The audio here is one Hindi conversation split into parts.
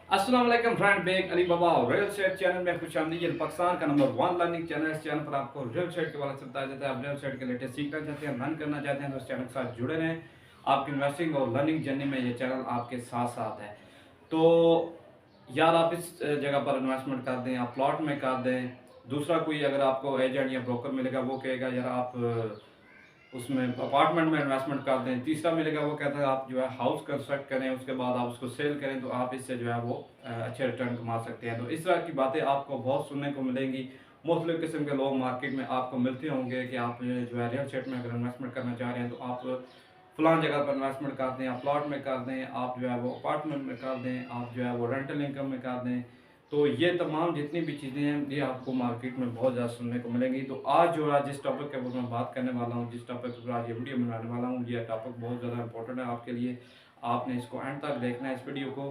अस्सलाम वालेकुम फ्रेंड, मैं अली बाबा रियल एस्टेट चैनल में खुश आमदीद। पाकिस्तान का नंबर 1 लर्निंग चैनल। इस चैनल पर आपको रियल एस्टेट के बारे में बताया जाता है। आप रियल एस्टेट के लेटेस्ट सीखना चाहते हैं, लर्न करना चाहते हैं तो इस चैनल के साथ जुड़े रहें। आपकी इन्वेस्टिंग और लर्निंग जर्नी में ये चैनल आपके साथ साथ है। तो यार, आप इस जगह पर इन्वेस्टमेंट कर दें, आप प्लॉट में कर दें। दूसरा कोई अगर आपको एजेंट या ब्रोकर मिलेगा, वो कहेगा यार आप उसमें अपार्टमेंट में इन्वेस्टमेंट कर दें। तीसरा मिलेगा, वो कहता है आप जो है हाउस कंस्ट्रक्ट करें, उसके बाद आप उसको सेल करें तो आप इससे जो है वो अच्छे रिटर्न कमा सकते हैं। तो इस तरह की बातें आपको बहुत सुनने को मिलेंगी। मुख्तलिफ़ किस्म के लोग मार्केट में आपको मिलते होंगे कि आप जो है रियल एस्टेट में अगर इन्वेस्टमेंट करना चाह रहे हैं तो आप फलां जगह पर इन्वेस्टमेंट कर दें, आप प्लॉट में कर दें, आप जो है वो अपार्टमेंट में कर दें, आप जो है वो रेंटल इनकम में कर दें। तो ये तमाम जितनी भी चीज़ें हैं ये आपको मार्केट में बहुत ज़्यादा सुनने को मिलेंगी। तो आज जो है जिस टॉपिक के ऊपर मैं बात करने वाला हूँ, जिस टॉपिक के ऊपर आज ये वीडियो बनाने वाला हूँ, ये टॉपिक बहुत ज़्यादा इंपॉर्टेंट है आपके लिए। आपने इसको एंड तक देखना है इस वीडियो को।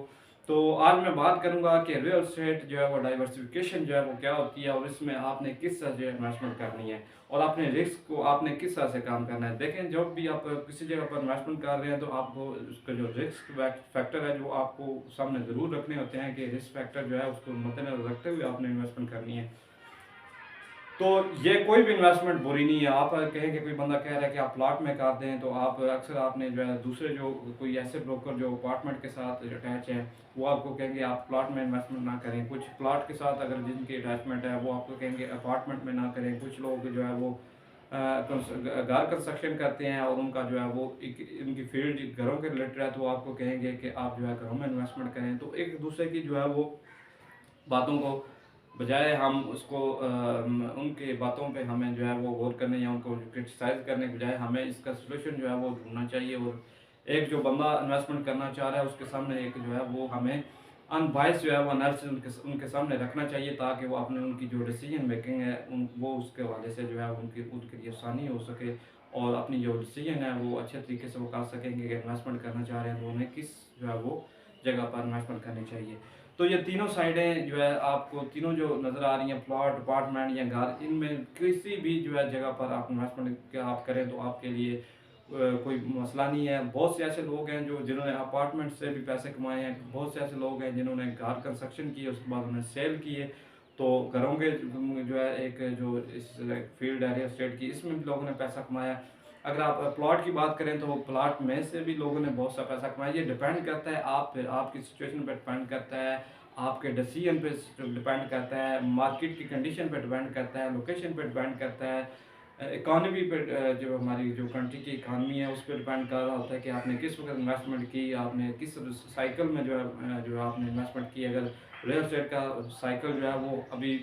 तो आज मैं बात करूंगा कि रियल एस्टेट जो है वो डाइवर्सिफिकेशन जो है वो क्या होती है और इसमें आपने किस तरह जो है इन्वेस्टमेंट करनी है और अपने रिस्क को आपने किस तरह से काम करना है। देखें, जब भी आप किसी जगह पर इन्वेस्टमेंट कर रहे हैं तो आपको उसका जो रिस्क फैक्टर है जो आपको सामने ज़रूर रखने होते हैं कि रिस्क फैक्टर जो है उसको मद्देनजर रखते हुए आपने इन्वेस्टमेंट करनी है। तो ये कोई भी इन्वेस्टमेंट बुरी नहीं है। आप कहें कि कोई बंदा कह रहा है कि आप प्लॉट में कर दें तो आप अक्सर आपने जो है दूसरे जो कोई ऐसे ब्रोकर जो अपार्टमेंट के साथ अटैच हैं वो आपको कहेंगे आप प्लॉट में इन्वेस्टमेंट ना करें। कुछ प्लॉट के साथ अगर जिनकी अटैचमेंट है वो आपको कहेंगे अपार्टमेंट में ना करें। कुछ लोग जो है वो घर कंस्ट्रक्शन करते हैं और उनका जो है वो इनकी फील्ड घरों के रिलेटेड है तो आपको कहेंगे कि आप जो है घरों में इन्वेस्टमेंट करें। तो एक दूसरे की जो है वो बातों को बजाय हम उसको उनके बातों पे हमें जो है वो गौर करने या उनको क्रिटिसाइज करने के बजाय हमें इसका सलूशन जो है वो ढूंढना चाहिए। और एक जो बंदा इन्वेस्टमेंट करना चाह रहा है उसके सामने एक जो है वो हमें अनबाइस जो है वो एनालिसिस उनके सामने रखना चाहिए ताकि वो अपने उनकी जो डिसीजन मेकिंग है वो उसके हवाले से जो है उनके लिए आसानी हो सके और अपनी जो डिसीजन है वो अच्छे तरीके से वो कर सकेंगे कि इन्वेस्टमेंट करना चाह रहे हैं तो उन्हें किस जो है वो जगह पर इन्वेस्टमेंट करनी चाहिए। तो ये तीनों साइडें जो है आपको तीनों जो नज़र आ रही हैं प्लॉट, अपार्टमेंट या घर, इनमें किसी भी जो है जगह पर आप इन्वेस्टमेंट आप करें तो आपके लिए कोई मसला नहीं है। बहुत से ऐसे लोग हैं जो जिन्होंने अपार्टमेंट से भी पैसे कमाए हैं। बहुत से ऐसे लोग हैं जिन्होंने घर कंस्ट्रक्शन किए उसके बाद उन्हें सेल किए। तो घरों के जो है एक जो इस फील्ड है रियल एस्टेट की, इसमें भी लोगों ने पैसा कमाया। अगर आप प्लॉट की बात करें तो प्लॉट में से भी लोगों ने बहुत सा पैसा कमाया। ये डिपेंड करता है आपकी सिचुएशन पर डिपेंड करता है, आपके डिसीजन पे डिपेंड करता है, मार्केट की कंडीशन पे डिपेंड करता है, लोकेशन पे डिपेंड करता है, इकॉनमी पे जो हमारी जो कंट्री की इकानमी है उस पर डिपेंड कर रहा होता है कि आपने किस वक्त इन्वेस्टमेंट की, आपने किस साइकिल में जो है आपने इन्वेस्टमेंट की। अगर रियल एस्टेट का साइकिल जो है वो अभी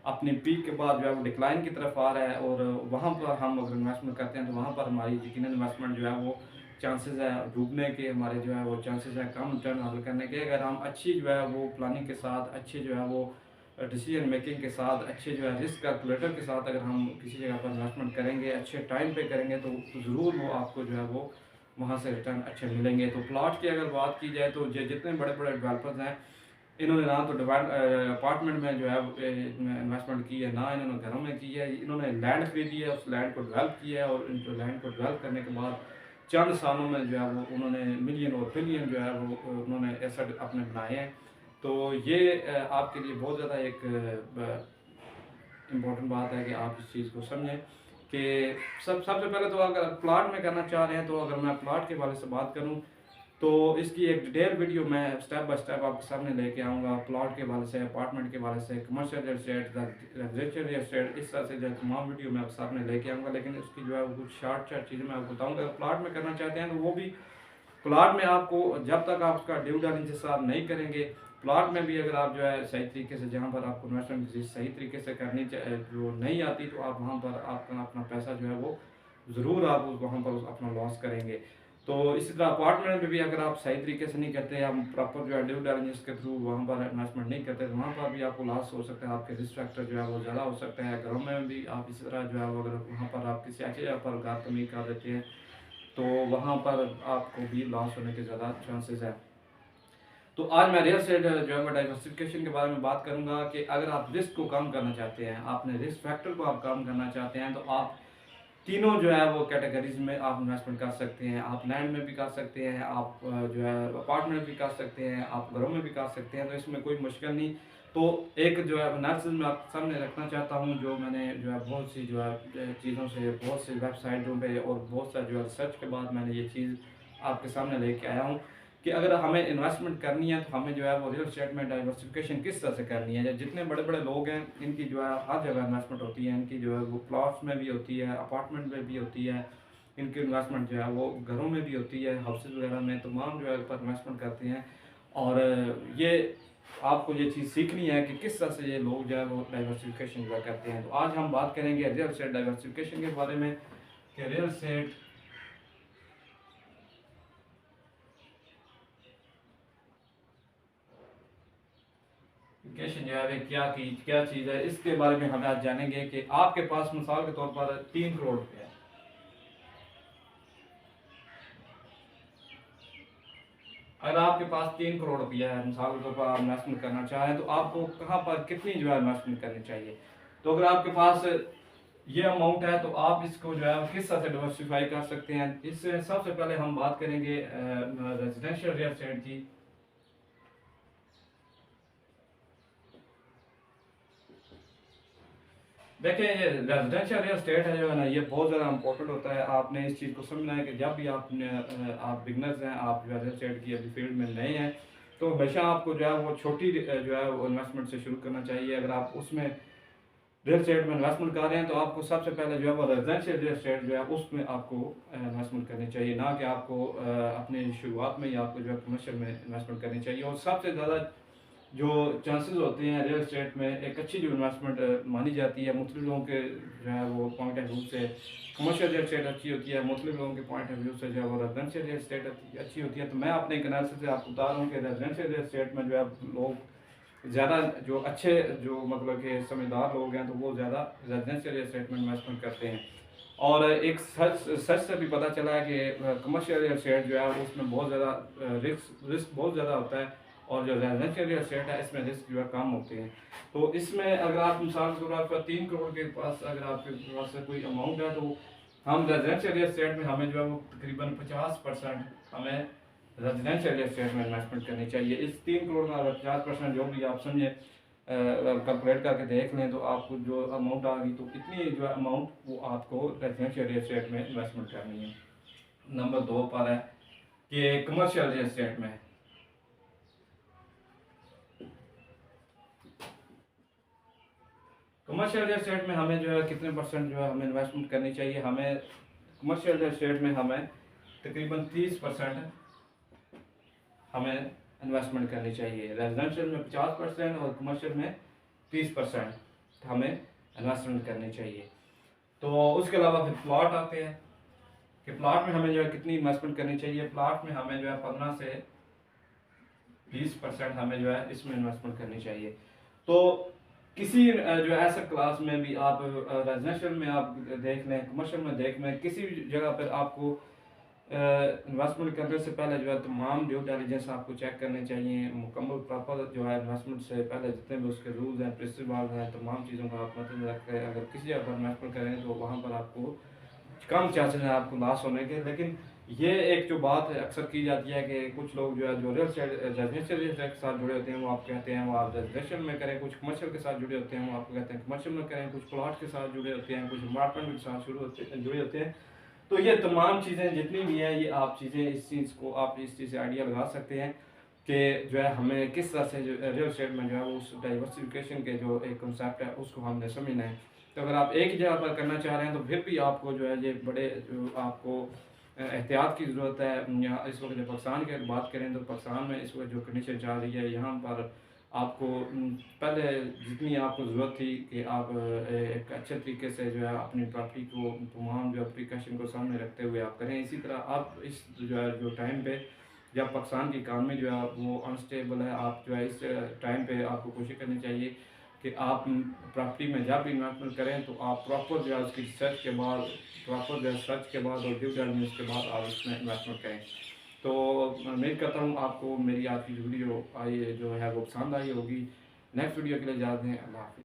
अपनी पीक के बाद जो है वो डिक्लाइन की तरफ आ रहा है और वहाँ पर हम अगर इन्वेस्टमेंट करते हैं तो वहाँ पर हमारी यकीनन इन्वेस्टमेंट जो है वो चांसेस है डूबने के, हमारे जो है वो चांसेस है कम रिटर्न हासिल करने के। अगर हम अच्छी जो है वो प्लानिंग के साथ, अच्छे जो है वो डिसीजन मेकिंग के साथ, अच्छे जो है रिस्क कैलकुलेटर के साथ अगर हम किसी जगह पर इन्वेस्टमेंट करेंगे, अच्छे टाइम पे करेंगे तो ज़रूर वो आपको जो है वो वहाँ से रिटर्न अच्छे मिलेंगे। तो प्लॉट की अगर बात की जाए तो जितने बड़े बड़े डेवलपर्स हैं इन्होंने ना तो अपार्टमेंट में जो है इन्वेस्टमेंट की है, ना इन्होंने घरों में की है। इन्होंने लैंड खरीदी है, उस लैंड को डेवलप किया है और जो लैंड को डेवलप करने के बाद चंद सालों में जो है वो उन्होंने मिलियन और बिलियन जो है वो उन्होंने एसेट अपने बनाए हैं। तो ये आपके लिए बहुत ज़्यादा एक इम्पोर्टेंट बात है कि आप इस चीज़ को समझें कि सबसे पहले तो अगर प्लाट में करना चाह रहे हैं तो अगर मैं प्लाट के बारे से बात करूं तो इसकी एक डिटेल वीडियो मैं स्टेप बाय स्टेप आपके सामने लेके आऊँगा। प्लॉट के बारे से, अपार्टमेंट के बारे से, commercial real estate, residential real estate, इस तरह से जो तमाम वीडियो मैं आपके सामने लेके आऊँगा। लेकिन उसकी जो है वो कुछ शॉर्ट चीज़ें मैं आपको बताऊँगा। अगर प्लॉट में करना चाहते हैं तो वो भी प्लॉट में आपको जब तक आप उसका ड्यू डिलिजेंस आप नहीं करेंगे, प्लॉट में भी अगर आप जो है सही तरीके से जहाँ पर आपको इन्वेस्टमेंट सही तरीके से करनी जो नहीं आती तो आप वहाँ पर आपका अपना पैसा जो है वो ज़रूर आप वहाँ पर अपना लॉस करेंगे। तो इसी तरह अपार्टमेंट में भी अगर आप सही तरीके से नहीं करते, हम प्रॉपर जो है ड्यू डिलिजेंस के थ्रू वहाँ पर इन्वेस्टमेंट नहीं करते तो वहाँ पर भी आपको लॉस हो सकता है, आपके रिस्क फैक्टर जो है वो ज़्यादा हो सकता है। घरों में भी आप इसी तरह जो है अगर वहाँ पर आप किसी अच्छी जगह पर घर तमीर कर देते हैं तो वहाँ पर आपको भी लॉस होने के ज़्यादा चांसेस है। तो आज मैं रियल एस्टेट जो है मैं डाइवर्सिफिकेशन के बारे में बात करूंगा कि अगर आप रिस्क को कम करना चाहते हैं, आपने रिस्क फैक्टर को आप कम करना चाहते हैं तो आप तीनों जो है वो कैटेगरीज में आप इन्वेस्टमेंट कर सकते हैं। आप लैंड में भी कर सकते हैं, आप जो है अपार्टमेंट भी कर सकते हैं, आप घरों में भी कर सकते हैं, तो इसमें कोई मुश्किल नहीं। तो एक जो है एनालिसिस मैं आपके सामने रखना चाहता हूँ, जो मैंने जो है बहुत सी जो है चीज़ों से, बहुत सी वेबसाइटों पे और बहुत सा जो है रिसर्च के बाद मैंने ये चीज़ आपके सामने लेके आया हूँ कि अगर हमें इन्वेस्टमेंट करनी है तो हमें जो है वो रियल एस्टेट में डाइवर्सिफिकेशन किस तरह से करनी है। जितने बड़े बड़े लोग हैं इनकी जो है हर जगह इन्वेस्टमेंट होती है, इनकी जो है वो प्लॉट्स में भी होती है, अपार्टमेंट में भी होती है, इनकी इन्वेस्टमेंट जो है वो घरों में भी होती है, हाउसेज वगैरह में तमाम जो है पर इन्वेस्टमेंट करते हैं। और ये आपको ये चीज़ सीखनी है कि किस तरह से ये लोग जो है वो डाइवर्सिफिकेशन जो है करते हैं। तो आज हम बात करेंगे रियल एस्टेट डाइवर्सिफिकेशन के बारे में कि रियल एस्टेट जो है क्या चीज़ है, इसके बारे में हम आज जानेंगे कि आपके पास मिसाल के तौर पर 3 करोड़ रुपये है। अगर आपके पास 3 करोड़ रुपया है, मिसाल के तौर पर आप इन्वेस्टमेंट करना चाह रहे हैं, तो आपको कहाँ पर कितनी जो है इन्वेस्टमेंट करनी चाहिए। तो अगर आपके पास ये अमाउंट है तो आप इसको जो है किस तरह से डिवर्सिफाई कर सकते हैं। इससे सबसे पहले हम बात करेंगे रेजिडेंशियल रियल एस्टेट की। देखिए ये रेजिडेंशियल रियल एस्टेट है जो है ना, ये बहुत ज़्यादा इंपॉर्टेंट होता है। आपने इस चीज़ को समझना है कि जब भी आप बिगनर्स हैं, आप जो है रियल एस्टेट की अभी फील्ड में नए हैं, तो हमेशा आपको जो है वो छोटी जो है वो इन्वेस्टमेंट से शुरू करना चाहिए। अगर आप उसमें रियल एस्टेट में इन्वेस्टमेंट कर रहे हैं तो आपको सबसे पहले जो है वो रेजिडेंशियल रियल एस्टेट जो है उसमें आपको इन्वेस्टमेंट करनी चाहिए, ना कि आपको अपने शुरुआत में ही आपको जो है कमर्शियल में इन्वेस्टमेंट करनी चाहिए। और सबसे ज़्यादा जो चांसेस होते हैं रियल एस्टेट में, एक अच्छी जो इन्वेस्टमेंट मानी जाती है मुख्तलिफ लोगों के जो है वो पॉइंट ऑफ व्यू से, कमर्शियल रियल एस्टेट अच्छी होती है, मुख्तलिफ लोगों के पॉइंट ऑफ व्यू से जो है वो रेजिडेंशियल रियल एस्टेट अच्छी होती है। तो मैं अपने एक एनालिसिस से आपको बता रहा हूँ कि रेजिडेंशियल रियल एस्टेट में जो है लोग ज़्यादा जो अच्छे जो मतलब कि समझदार लोग हैं तो वो ज़्यादा रेजिडेंशियल रियल एस्टेट में इन्वेस्टमेंट करते हैं। और एक सच से भी पता चला है कि कमर्शियल रियल एस्टेट जो है उसमें बहुत ज़्यादा रिस्क बहुत ज़्यादा होता है, और जो रेजिडेंशियल रियल एस्टेट है इसमें रिस्क जो है कम होते हैं। तो इसमें अगर आप मिसाल के तौर पर 3 करोड़ के पास अगर आपके पास कोई अमाउंट है, तो हम रेजिडेंशियल रियल एस्टेट में हमें जो है वो तकरीबन 50% हमें रेजिडेंशियल रियल एस्टेट में इन्वेस्टमेंट करनी चाहिए। इस 3 करोड़ में अगर 50% जो भी आप समझे कैलकुलेट करके देख लें तो आपको जो अमाउंट आ गई, तो इतनी जो है अमाउंट वो आपको रेजिडेंशियल रियल एस्टेट में इन्वेस्टमेंट करनी है। नंबर 2 पर है कि कमर्शियल रियल एस्टेट में, कमर्शियल रियल एस्टेट में हमें जो है कितने परसेंट जो है हमें इन्वेस्टमेंट करनी चाहिए। हमें कमर्शियल रियल एस्टेट में हमें तकरीबन 30% हमें इन्वेस्टमेंट करनी चाहिए। रेजिडेंशियल में 50% और कमर्शियल में 30% हमें इन्वेस्टमेंट करनी चाहिए। तो उसके अलावा फिर प्लॉट आते हैं कि प्लॉट में हमें जो है कितनी इन्वेस्टमेंट करनी चाहिए। प्लॉट में हमें जो है 15 से 20% हमें जो है इसमें इन्वेस्टमेंट करनी चाहिए। तो किसी जो एसेट क्लास में भी आप रेजिडेंशियल में आप देख लें, कमर्शियल में देख लें, किसी भी जगह पर आपको इन्वेस्टमेंट करने से पहले जो है तमाम ड्यू डिलिजेंस आपको चेक करने चाहिए। मुकम्मल प्रॉपर जो है इन्वेस्टमेंट से पहले जितने भी उसके रूल्स हैं, प्रिंसिपल हैं, तमाम चीज़ों का आप मद्देनजर रख कर अगर किसी जगह पर इन्वेस्टमेंट करें तो वहाँ पर आपको कम चांसेस हैं आपको लॉस होने के। लेकिन ये एक जो बात है अक्सर की जाती है कि कुछ लोग जो है जो real estate residential real estate के साथ जुड़े होते हैं वो आप कहते हैं वो आप रेजिडेंशियल में करें, कुछ कमर्शियल के साथ जुड़े होते हैं वो आपको कहते हैं कमर्शियल में करें, कुछ प्लॉट के साथ जुड़े होते हैं, कुछ अपार्टमेंट के साथ जुड़े होते हैं। तो ये तमाम चीज़ें जितनी भी हैं ये आप चीज़ें इस चीज़ को आप इस चीज़ से आइडिया लगा सकते हैं कि जो है हमें किस तरह से जो रियल एस्टेट में जो है उस डाइवर्सिफिकेशन के जो एक कंसेप्ट है उसको हमने समझना है। तो अगर आप एक ही जगह पर करना चाह रहे हैं तो फिर भी आपको जो है ये बड़े जो आपको एहतियात की ज़रूरत है। या इस वक्त जब पाकिस्तान की बात करें तो पाकिस्तान में इस वक्त जो कंडीशन चल रही है यहाँ पर आपको पहले जितनी आपको ज़रूरत थी कि आप एक अच्छे तरीके से जो है अपनी प्रॉपर्टी को तमाम जो प्रिकॉशन को सामने रखते हुए आप करें। इसी तरह आप इस जो है जो टाइम पे जब पाकिस्तान की इकानमी जो है वो अनस्टेबल है, आप जो है इस टाइम पे आपको कोशिश करनी चाहिए कि आप प्रॉपर्टी में जब भी इन्वेस्टमेंट करें तो आप प्रॉपर जो है उसकी रिसर्च के बाद, प्रॉपर जो है सर्च के बाद और ड्यू डिलिजेंस के बाद आप इसमें इन्वेस्टमेंट करें। तो उम्मीद करता हूँ आपको मेरी आज की वीडियो आई जो है वो पसंद आई होगी। नेक्स्ट वीडियो के लिए इजाज़त दें। अल्लाह हाफ़िज़।